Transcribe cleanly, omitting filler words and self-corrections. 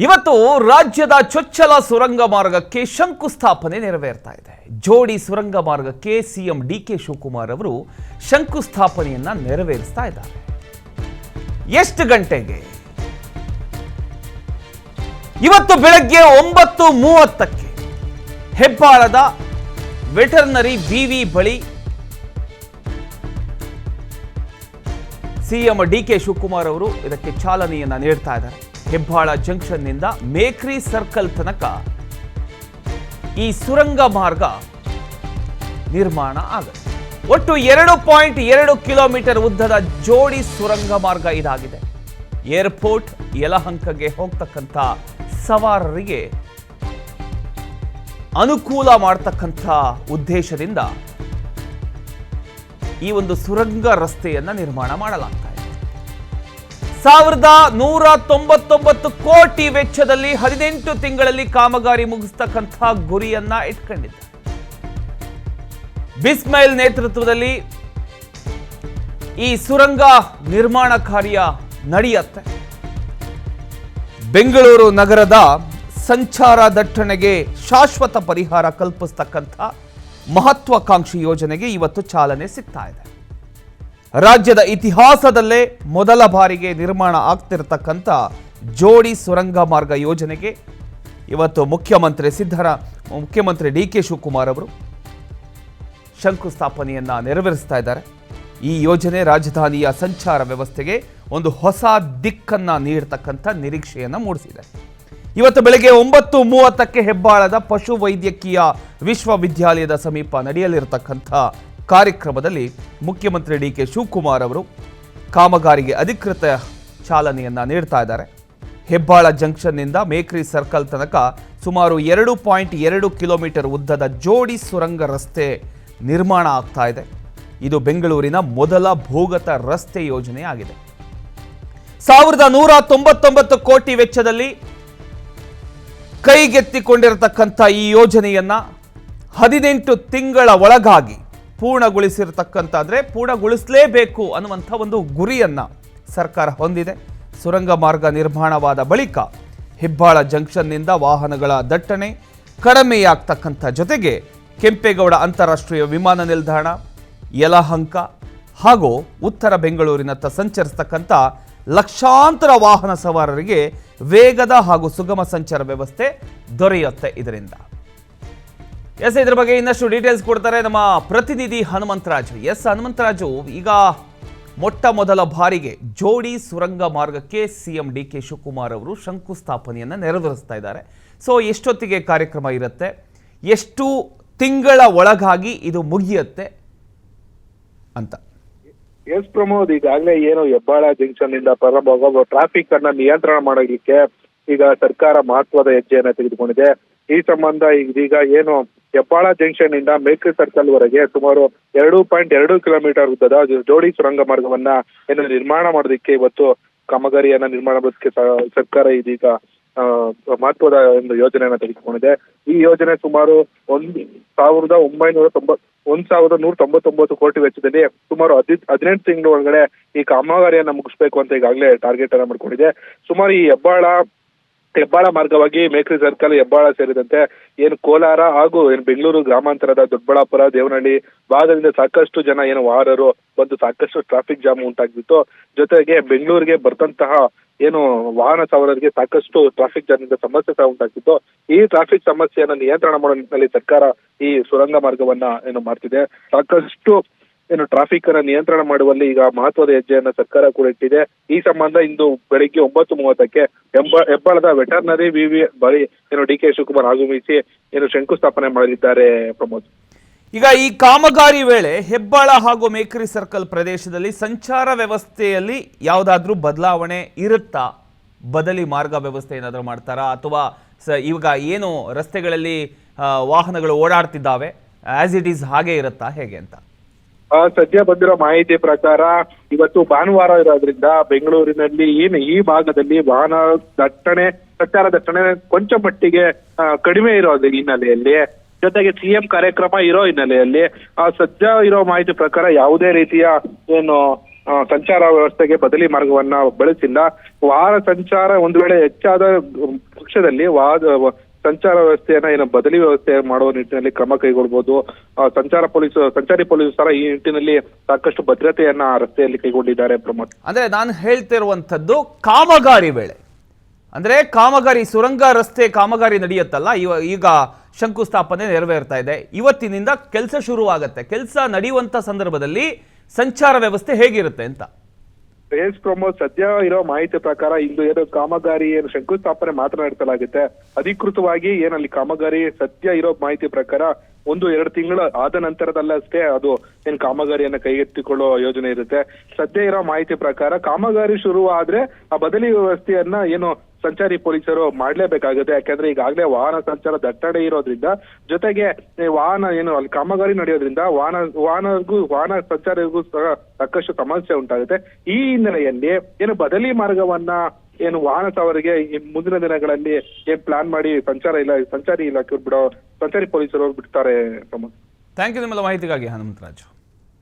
ಇವತ್ತು ರಾಜ್ಯದ ಚೊಚ್ಚಲ ಸುರಂಗ ಮಾರ್ಗಕ್ಕೆ ಶಂಕುಸ್ಥಾಪನೆ ನೆರವೇರ್ತಾ ಇದೆ. ಜೋಡಿ ಸುರಂಗ ಮಾರ್ಗಕ್ಕೆ ಸಿಎಂ ಡಿಕೆ ಶಿವಕುಮಾರ್ ಅವರು ಶಂಕುಸ್ಥಾಪನೆಯನ್ನ ನೆರವೇರಿಸ್ತಾ ಇದ್ದಾರೆ. ಎಷ್ಟು ಗಂಟೆಗೆ? ಇವತ್ತು ಬೆಳಗ್ಗೆ 9:30ಕ್ಕೆ ಹೆಬ್ಬಾಳದ ವೆಟರ್ನರಿ ವಿವಿ ಬಳಿ ಸಿಎಂ ಡಿಕೆ ಶಿವಕುಮಾರ್ ಅವರು ಇದಕ್ಕೆ ಚಾಲನೆಯನ್ನ ನೀಡ್ತಾ ಇದ್ದಾರೆ. ಹೆಬ್ಬಾಳ ಜಂಕ್ಷನ್ ನಿಂದ ಮೇಕ್ರಿ ಸರ್ಕಲ್ ತನಕ ಈ ಸುರಂಗ ಮಾರ್ಗ ನಿರ್ಮಾಣ ಆಗುತ್ತೆ. ಒಟ್ಟು 2.2 ಕಿಲೋಮೀಟರ್ ಉದ್ದದ ಜೋಡಿ ಸುರಂಗ ಮಾರ್ಗ ಇದಾಗಿದೆ. ಏರ್ಪೋರ್ಟ್ ಯಲಹಂಕಗೆ ಹೋಗ್ತಕ್ಕಂಥ ಸವಾರರಿಗೆ ಅನುಕೂಲ ಮಾಡತಕ್ಕಂಥ ಉದ್ದೇಶದಿಂದ ಈ ಒಂದು ಸುರಂಗ ರಸ್ತೆಯನ್ನ ನಿರ್ಮಾಣ ಮಾಡಲಾಗ್ತಾ ಇದೆ. 1199 ಕೋಟಿ ವೆಚ್ಚದಲ್ಲಿ 18 ತಿಂಗಳಲ್ಲಿ ಕಾಮಗಾರಿ ಮುಗಿಸ್ತಕ್ಕಂಥ ಗುರಿಯನ್ನ ಇಟ್ಕೊಂಡಿದ್ದಾರೆ. ಬಿಸ್ಮೈಲ್ ನೇತೃತ್ವದಲ್ಲಿ ಈ ಸುರಂಗ ನಿರ್ಮಾಣ ಕಾರ್ಯ ನಡೆಯುತ್ತೆ. ಬೆಂಗಳೂರು ನಗರದ ಸಂಚಾರ ದಟ್ಟಣೆಗೆ ಶಾಶ್ವತ ಪರಿಹಾರ ಕಲ್ಪಿಸತಕ್ಕಂಥ ಮಹತ್ವಾಕಾಂಕ್ಷಿ ಯೋಜನೆಗೆ ಇವತ್ತು ಚಾಲನೆ ಸಿಗ್ತಾ ಇದೆ. ರಾಜ್ಯದ ಇತಿಹಾಸದಲ್ಲೇ ಮೊದಲ ಬಾರಿಗೆ ನಿರ್ಮಾಣ ಆಗ್ತಿರತಕ್ಕಂಥ ಜೋಡಿ ಸುರಂಗ ಮಾರ್ಗ ಯೋಜನೆಗೆ ಇವತ್ತು ಮುಖ್ಯಮಂತ್ರಿ ಡಿಕೆ ಶಿವಕುಮಾರ್ ಅವರು ಶಂಕುಸ್ಥಾಪನೆಯನ್ನ ನೆರವೇರಿಸ್ತಾ ಇದ್ದಾರೆ. ಈ ಯೋಜನೆ ರಾಜಧಾನಿಯ ಸಂಚಾರ ವ್ಯವಸ್ಥೆಗೆ ಒಂದು ಹೊಸ ದಿಕ್ಕನ್ನ ನೀಡತಕ್ಕಂಥ ನಿರೀಕ್ಷೆಯನ್ನ ಮೂಡಿಸಿದೆ. ಇವತ್ತು ಬೆಳಗ್ಗೆ 9:30ಕ್ಕೆ ಹೆಬ್ಬಾಳದ ಪಶು ವೈದ್ಯಕೀಯ ವಿಶ್ವವಿದ್ಯಾಲಯದ ಸಮೀಪ ನಡೆಯಲಿರತಕ್ಕಂಥ ಕಾರ್ಯಕ್ರಮದಲ್ಲಿ ಮುಖ್ಯಮಂತ್ರಿ ಡಿಕೆ ಶಿವಕುಮಾರ್ ಅವರು ಕಾಮಗಾರಿಗೆ ಅಧಿಕೃತ ಚಾಲನೆಯನ್ನ ನೀಡ್ತಾ ಇದ್ದಾರೆ. ಹೆಬ್ಬಾಳ ಜಂಕ್ಷನ್ನಿಂದ ಮೇಕ್ರಿ ಸರ್ಕಲ್ ತನಕ ಸುಮಾರು 2.2 ಕಿಲೋಮೀಟರ್ ಉದ್ದದ ಜೋಡಿ ಸುರಂಗ ರಸ್ತೆ ನಿರ್ಮಾಣ ಆಗ್ತಾ ಇದೆ. ಇದು ಬೆಂಗಳೂರಿನ ಮೊದಲ ಭೂಗತ ರಸ್ತೆ ಯೋಜನೆ ಆಗಿದೆ. 1199 ಕೋಟಿ ವೆಚ್ಚದಲ್ಲಿ ಕೈಗೆತ್ತಿಕೊಂಡಿರತಕ್ಕಂಥ ಈ ಯೋಜನೆಯನ್ನ 18 ತಿಂಗಳ ಒಳಗಾಗಿ ಪೂರ್ಣಗೊಳಿಸಲೇಬೇಕು ಅನ್ನುವಂಥ ಒಂದು ಗುರಿಯನ್ನ ಸರ್ಕಾರ ಹೊಂದಿದೆ. ಸುರಂಗ ಮಾರ್ಗ ನಿರ್ಮಾಣವಾದ ಬಳಿಕ ಹೆಬ್ಬಾಳ ಜಂಕ್ಷನ್ನಿಂದ ವಾಹನಗಳ ದಟ್ಟಣೆ ಕಡಿಮೆಯಾಗ್ತಕ್ಕಂಥ ಜೊತೆಗೆ ಕೆಂಪೇಗೌಡ ಅಂತಾರಾಷ್ಟ್ರೀಯ ವಿಮಾನ ನಿಲ್ದಾಣ, ಯಲಹಂಕ ಹಾಗೂ ಉತ್ತರ ಬೆಂಗಳೂರಿನತ್ತ ಸಂಚರಿಸತಕ್ಕಂಥ ಲಕ್ಷಾಂತರ ವಾಹನ ಸವಾರರಿಗೆ ವೇಗದ ಹಾಗೂ ಸುಗಮ ಸಂಚಾರ ವ್ಯವಸ್ಥೆ ದೊರೆಯುತ್ತೆ ಇದರಿಂದ. ಇದ್ರ ಬಗ್ಗೆ ಇನ್ನಷ್ಟು ಡೀಟೇಲ್ಸ್ ಕೊಡ್ತಾರೆ ನಮ್ಮ ಪ್ರತಿನಿಧಿ ಹನುಮಂತರಾಜು. ಹನುಮಂತರಾಜು, ಈಗ ಮೊಟ್ಟ ಮೊದಲ ಬಾರಿಗೆ ಜೋಡಿ ಸುರಂಗ ಮಾರ್ಗಕ್ಕೆ ಸಿಎಂ ಡಿಕೆ ಶಿವಕುಮಾರ್ ಅವರು ಶಂಕುಸ್ಥಾಪನೆಯನ್ನ ನೆರವೇರಿಸ್ತಾ ಇದ್ದಾರೆ. ಸೊ ಎಷ್ಟೊತ್ತಿಗೆ ಕಾರ್ಯಕ್ರಮ ಇರುತ್ತೆ, ಎಷ್ಟು ತಿಂಗಳ ಒಳಗಾಗಿ ಇದು ಮುಗಿಯುತ್ತೆ ಅಂತ? ಎಸ್ ಪ್ರಮೋದ್, ಈಗಾಗಲೇ ಏನು ಹೆಬ್ಬಾಳ ಜಂಕ್ಷನ್ ನಿಂದ ಪ್ರಾರಂಭವಾಗುವ ಟ್ರಾಫಿಕ್ ಅನ್ನ ನಿಯಂತ್ರಣ ಮಾಡೋದಕ್ಕೆ ಈಗ ಸರ್ಕಾರ ಮಹತ್ವದ ಹೆಜ್ಜೆಯನ್ನ ತೆಗೆದುಕೊಂಡಿದೆ. ಈ ಸಂಬಂಧ ಇದೀಗ ಏನು ಹೆಬ್ಬಾಳ ಜಂಕ್ಷನ್ ನಿಂದ ಮೇಕ್ರಿ ಸರ್ಕಲ್ ವರೆಗೆ ಸುಮಾರು 2.2 ಕಿಲೋಮೀಟರ್ ಉದ್ದದ ಜೋಡಿ ಸುರಂಗ ಮಾರ್ಗವನ್ನ ಏನು ನಿರ್ಮಾಣ ಮಾಡೋದಕ್ಕೆ ಇವತ್ತು ಕಾಮಗಾರಿಯನ್ನ ನಿರ್ಮಾಣ ಮಾಡೋದಕ್ಕೆ ಸರ್ಕಾರ ಇದೀಗ ಮಹತ್ವದ ಒಂದು ಯೋಜನೆಯನ್ನ ತೆಗೆದುಕೊಂಡಿದೆ. ಈ ಯೋಜನೆ ಸುಮಾರು 1,199 ಕೋಟಿ ವೆಚ್ಚದಲ್ಲಿ ಸುಮಾರು 18 ತಿಂಗಳ ಒಳಗಡೆ ಈ ಕಾಮಗಾರಿಯನ್ನ ಮುಗಿಸ್ಬೇಕು ಅಂತ ಈಗಾಗಲೇ ಟಾರ್ಗೆಟ್ ಅನ್ನ ಮಾಡ್ಕೊಂಡಿದೆ. ಸುಮಾರು ಈ ಹೆಬ್ಬಾಳ ಮಾರ್ಗವಾಗಿ ಮೇಕ್ರಿ ಸರ್ಕಲ್, ಹೆಬ್ಬಾಳ ಸೇರಿದಂತೆ ಏನು ಕೋಲಾರ ಹಾಗೂ ಏನು ಬೆಂಗಳೂರು ಗ್ರಾಮಾಂತರದ ದೊಡ್ಡಬಳ್ಳಾಪುರ, ದೇವನಹಳ್ಳಿ ಭಾಗದಿಂದ ಸಾಕಷ್ಟು ಜನ ಏನು ವಾಹನರು ಬಂದು ಸಾಕಷ್ಟು ಟ್ರಾಫಿಕ್ ಜಾಮ್ ಉಂಟಾಗ್ತಿತ್ತು. ಜೊತೆಗೆ ಬೆಂಗಳೂರಿಗೆ ಬರ್ತಂತಹ ಏನು ವಾಹನ ಸವಾರರಿಗೆ ಸಾಕಷ್ಟು ಟ್ರಾಫಿಕ್ ಜಾಮ್ನಿಂದ ಸಮಸ್ಯೆ ಸಹ ಉಂಟಾಗ್ತಿತ್ತು. ಈ ಟ್ರಾಫಿಕ್ ಸಮಸ್ಯೆಯನ್ನ ನಿಯಂತ್ರಣ ಮಾಡೋ ನಿಟ್ಟಿನಲ್ಲಿ ಸರ್ಕಾರ ಈ ಸುರಂಗ ಮಾರ್ಗವನ್ನ ಏನು ಮಾಡ್ತಿದೆ. ಸಾಕಷ್ಟು ಏನು ಟ್ರಾಫಿಕ್ ಅನ್ನ ನಿಯಂತ್ರಣ ಮಾಡುವಲ್ಲಿ ಈಗ ಮಹತ್ವದ ಹೆಜ್ಜೆಯನ್ನ ಸರ್ಕಾರ ಕೂಡ ಇಟ್ಟಿದೆ. ಈ ಸಂಬಂಧ ಇಂದು ಬೆಳಿಗ್ಗೆ 9:30ಕ್ಕೆ ಹೆಬ್ಬಾಳದ ವೆಟರ್ನರಿ ವಿವಿ ಬಳಿ ಏನು ಡಿಕೆ ಶಿವಕುಮಾರ್ ಆಗಮಿಸಿ ಏನು ಶಂಕುಸ್ಥಾಪನೆ ಮಾಡಲಿದ್ದಾರೆ ಪ್ರಮೋದ್. ಈಗ ಈ ಕಾಮಗಾರಿ ವೇಳೆ ಹೆಬ್ಬಾಳ ಹಾಗೂ ಮೇಕ್ರಿ ಸರ್ಕಲ್ ಪ್ರದೇಶದಲ್ಲಿ ಸಂಚಾರ ವ್ಯವಸ್ಥೆಯಲ್ಲಿ ಯಾವುದಾದ್ರೂ ಬದಲಾವಣೆ ಇರುತ್ತಾ? ಬದಲಿ ಮಾರ್ಗ ವ್ಯವಸ್ಥೆ ಏನಾದರೂ ಮಾಡ್ತಾರಾ, ಅಥವಾ ಈಗ ಏನು ರಸ್ತೆಗಳಲ್ಲಿ ವಾಹನಗಳು ಓಡಾಡ್ತಿದ್ದಾವೆ ಆಸ್ ಇಟ್ ಈಸ್ ಹಾಗೆ ಇರುತ್ತಾ, ಹೇಗೆ ಅಂತ? ಸದ್ಯ ಬಂದಿರೋ ಮಾಹಿತಿ ಪ್ರಕಾರ ಇವತ್ತು ಭಾನುವಾರ ಇರೋದ್ರಿಂದ ಬೆಂಗಳೂರಿನಲ್ಲಿ ಈ ಭಾಗದಲ್ಲಿ ವಾಹನ ಸಂಚಾರ ದಟ್ಟಣೆ ಕೊಂಚ ಮಟ್ಟಿಗೆ ಕಡಿಮೆ ಇರೋದು ಹಿನ್ನೆಲೆಯಲ್ಲಿ, ಜೊತೆಗೆ ಸಿಎಂ ಕಾರ್ಯಕ್ರಮ ಇರೋ ಹಿನ್ನೆಲೆಯಲ್ಲಿ ಸದ್ಯ ಇರೋ ಮಾಹಿತಿ ಪ್ರಕಾರ ಯಾವುದೇ ರೀತಿಯ ಏನು ಸಂಚಾರ ವ್ಯವಸ್ಥೆಗೆ ಬದಲಿ ಮಾರ್ಗವನ್ನ ಬಳಸಿಲ್ಲ. ವಾಹನ ಸಂಚಾರ ಒಂದು ವೇಳೆ ಹೆಚ್ಚಾದ ಪಕ್ಷದಲ್ಲಿ ಸಂಚಾರ ವ್ಯವಸ್ಥೆಯನ್ನ ಏನು ಬದಲಿ ವ್ಯವಸ್ಥೆ ಮಾಡುವ ನಿಟ್ಟಿನಲ್ಲಿ ಕ್ರಮ ಕೈಗೊಳ್ಬಹುದು. ಸಂಚಾರಿ ಪೊಲೀಸ್ ಸಹ ಈ ನಿಟ್ಟಿನಲ್ಲಿ ಸಾಕಷ್ಟು ಭದ್ರತೆಯನ್ನ ರಸ್ತೆಯಲ್ಲಿ ಕೈಗೊಂಡಿದ್ದಾರೆ ಪ್ರಮೋದ್. ಅಂದ್ರೆ ನಾನು ಹೇಳ್ತಿರುವಂತದ್ದು ಕಾಮಗಾರಿ ವೇಳೆ, ಅಂದ್ರೆ ಕಾಮಗಾರಿ ಸುರಂಗ ರಸ್ತೆ ಕಾಮಗಾರಿ ನಡೆಯುತ್ತಲ್ಲ, ಈಗ ಶಂಕುಸ್ಥಾಪನೆ ನೆರವೇರ್ತಾ ಇದೆ, ಇವತ್ತಿನಿಂದ ಕೆಲಸ ಶುರುವಾಗತ್ತೆ. ಕೆಲಸ ನಡೆಯುವಂತ ಸಂದರ್ಭದಲ್ಲಿ ಸಂಚಾರ ವ್ಯವಸ್ಥೆ ಹೇಗಿರುತ್ತೆ ಅಂತ ಎಸ್ ಪ್ರಮೋದ್, ಸದ್ಯ ಇರೋ ಮಾಹಿತಿ ಪ್ರಕಾರ ಇಂದು ಏನು ಕಾಮಗಾರಿ ಶಂಕುಸ್ಥಾಪನೆ ಮಾತ್ರ ನಡೆಸಲಾಗುತ್ತೆ. ಅಧಿಕೃತವಾಗಿ ಏನಲ್ಲಿ ಕಾಮಗಾರಿ ಸದ್ಯ ಇರೋ ಮಾಹಿತಿ ಪ್ರಕಾರ 1-2 ತಿಂಗಳು ಆದ ನಂತರದಲ್ಲಷ್ಟೇ ಅದು ಏನ್ ಕಾಮಗಾರಿಯನ್ನ ಕೈಗೆತ್ತಿಕೊಳ್ಳುವ ಯೋಜನೆ ಇರುತ್ತೆ. ಸದ್ಯ ಇರೋ ಮಾಹಿತಿ ಪ್ರಕಾರ ಕಾಮಗಾರಿ ಶುರು ಆದ್ರೆ ಆ ಬದಲಿ ವ್ಯವಸ್ಥೆಯನ್ನ ಏನು ಸಂಚಾರಿ ಪೊಲೀಸರು ಮಾಡ್ಲೇಬೇಕಾಗುತ್ತೆ. ಯಾಕಂದ್ರೆ ಈಗಾಗಲೇ ವಾಹನ ಸಂಚಾರ ದಟ್ಟಣೆ ಇರೋದ್ರಿಂದ, ಜೊತೆಗೆ ವಾಹನ ಏನು ಅಲ್ಲಿ ಕಾಮಗಾರಿ ನಡೆಯೋದ್ರಿಂದ ವಾಹನ ಸಂಚಾರಿಗೂ ಸಹ ಸಾಕಷ್ಟು ಸಮಸ್ಯೆ ಉಂಟಾಗುತ್ತೆ. ಈ ಹಿನ್ನೆಲೆಯಲ್ಲಿ ಏನು ಬದಲಿ ಮಾರ್ಗವನ್ನ ಏನು ವಾಹನ ಸವಾರಿಗೆ ಮುಂದಿನ ದಿನಗಳಲ್ಲಿ ಏನ್ ಪ್ಲಾನ್ ಮಾಡಿ ಸಂಚಾರಿ ಇಲಾಖೆ ಸಂಚಾರಿ ಪೊಲೀಸರು ಬಿಡ್ತಾರೆ. ಥ್ಯಾಂಕ್ ಯು ನಿಮ್ಮೆಲ್ಲ ಮಾಹಿತಿಗಾಗಿ ಹನುಮಂತರಾಜು.